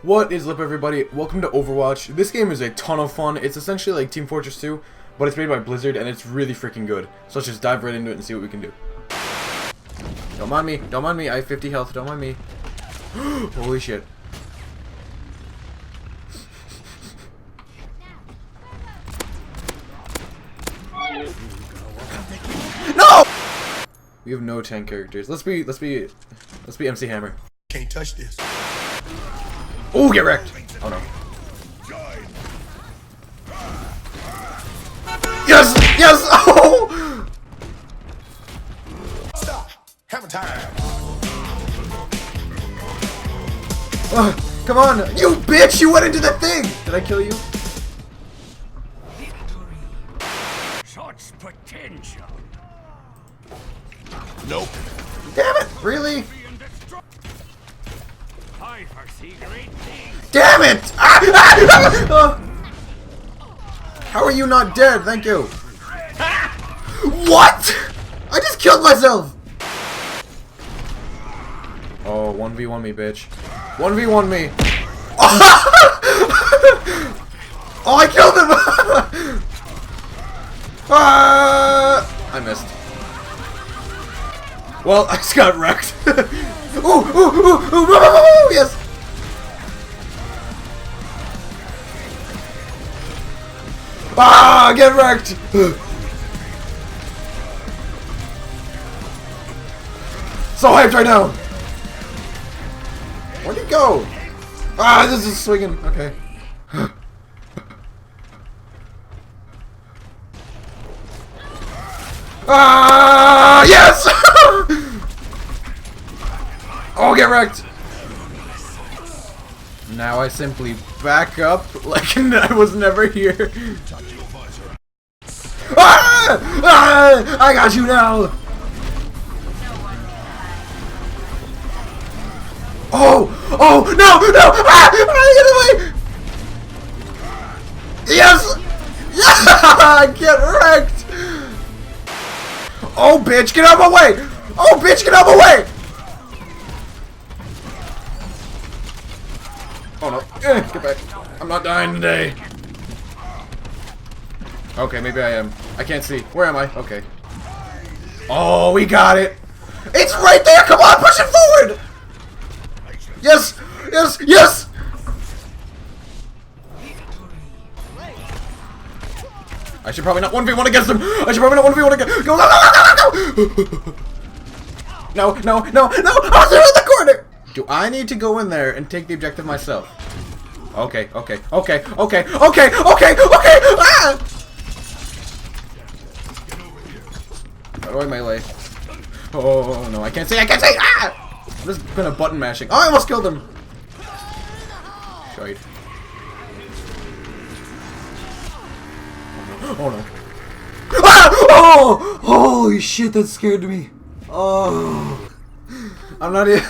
What is up, everybody? Welcome to Overwatch. This game is a ton of fun. It's essentially like Team Fortress 2, but it's made by Blizzard, and it's really freaking good. So let's just dive right into it and see what we can do. Don't mind me. Don't mind me. I have 50 health. Don't mind me. Holy shit. No! We have no tank characters. Let's be MC Hammer. Can't touch this. Oh, get wrecked! Oh no. Yes! Yes! Oh! Stop! Have a time. Come on! You bitch! You went into the thing! Did I kill you? Such potential. Nope. Damn it! Really? I foresee great things. Damn it! How are you not dead? Thank you. What? I just killed myself! Oh, 1v1 me, bitch. 1v1 me. Oh, I killed him! I missed. Well, I just got wrecked. Ooh, yes! Ah, get wrecked! So hyped right now! Where'd he go? Ah, this is swinging. Okay. Ah, yes! Oh, get wrecked! Now I simply back up like I was never here. Ah! Ah! I got you now! Oh! Oh! No! No! Ah! Get away! Yes! Yeah! Get wrecked! Oh, bitch! Get out of my way! Oh, bitch! Get out of my way! Oh no. Get back. I'm not dying today. Okay, maybe I am. I can't see. Where am I? Okay. Oh, we got it! It's right there! Come on, push it forward! Yes! Yes! Yes! I should probably not 1v1 against him! I should probably not 1v1 against. Go, go, go, go, go! No, no, no, no! Oh, they're in the corner! Do I need to go in there and take the objective myself? Okay, okay, okay, okay, okay, okay, okay! Ah! How do I melee? Oh no, I can't see, I can't see! Ah! I'm just gonna button mashing. Oh, I almost killed him! Shite. Oh no. Ah! Oh! Holy shit, that scared me. Oh. I'm not even